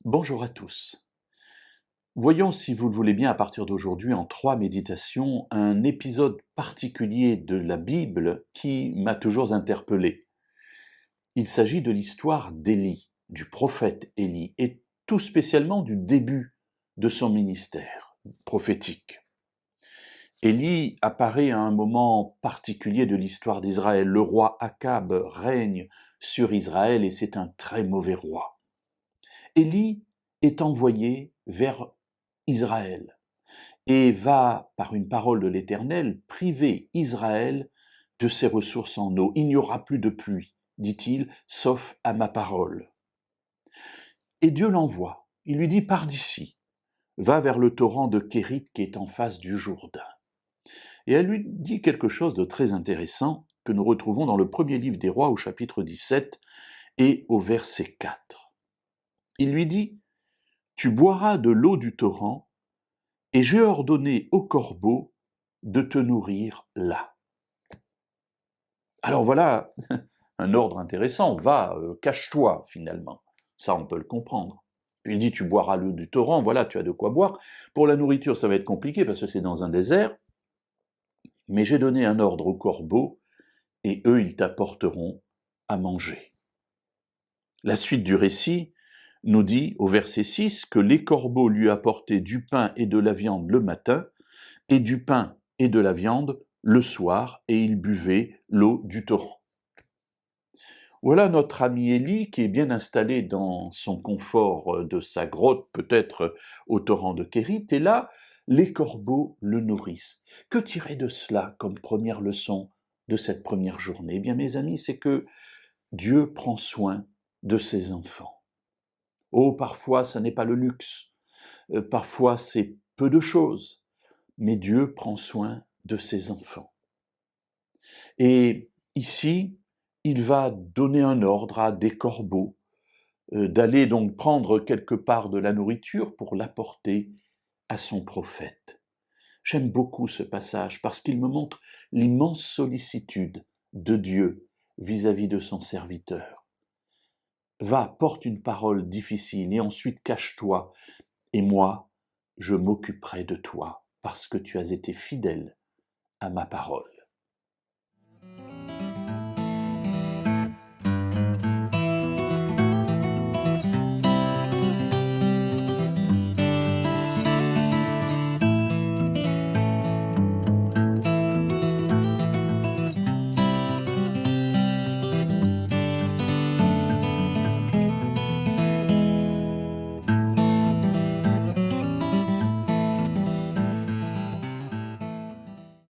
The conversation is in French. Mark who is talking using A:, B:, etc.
A: Bonjour à tous. Voyons, si vous le voulez bien, à partir d'aujourd'hui, en 3 méditations, un épisode particulier de la Bible qui m'a toujours interpellé. Il s'agit de l'histoire d'Élie, du prophète Élie, et tout spécialement du début de son ministère prophétique. Élie apparaît à un moment particulier de l'histoire d'Israël. Le roi Akab règne sur Israël et c'est un très mauvais roi. Élie est envoyé vers Israël et va, par une parole de l'Éternel, priver Israël de ses ressources en eau. Il n'y aura plus de pluie, dit-il, sauf à ma parole. Et Dieu l'envoie. Il lui dit, pars d'ici, va vers le torrent de Kérit qui est en face du Jourdain. Et elle lui dit quelque chose de très intéressant que nous retrouvons dans le premier livre des Rois au chapitre 17 et au verset 4. Il lui dit, tu boiras de l'eau du torrent, et j'ai ordonné aux corbeaux de te nourrir là. Alors voilà un ordre intéressant, va, cache-toi finalement, ça on peut le comprendre. Puis il dit tu boiras l'eau du torrent, voilà, tu as de quoi boire. Pour la nourriture ça va être compliqué parce que c'est dans un désert, mais j'ai donné un ordre aux corbeaux, et eux ils t'apporteront à manger. La suite du récit nous dit au verset 6 que les corbeaux lui apportaient du pain et de la viande le matin, et du pain et de la viande le soir, et il buvait l'eau du torrent. Voilà notre ami Élie qui est bien installé dans son confort de sa grotte, peut-être au torrent de Kérit, et là, les corbeaux le nourrissent. Que tirer de cela comme première leçon de cette première journée? Eh bien, mes amis, c'est que Dieu prend soin de ses enfants. Oh, parfois, ça n'est pas le luxe, parfois c'est peu de choses, mais Dieu prend soin de ses enfants. Et ici, il va donner un ordre à des corbeaux d'aller donc prendre quelque part de la nourriture pour l'apporter à son prophète. J'aime beaucoup ce passage parce qu'il me montre l'immense sollicitude de Dieu vis-à-vis de son serviteur. Va, porte une parole difficile et ensuite cache-toi, et moi, je m'occuperai de toi parce que tu as été fidèle à ma parole.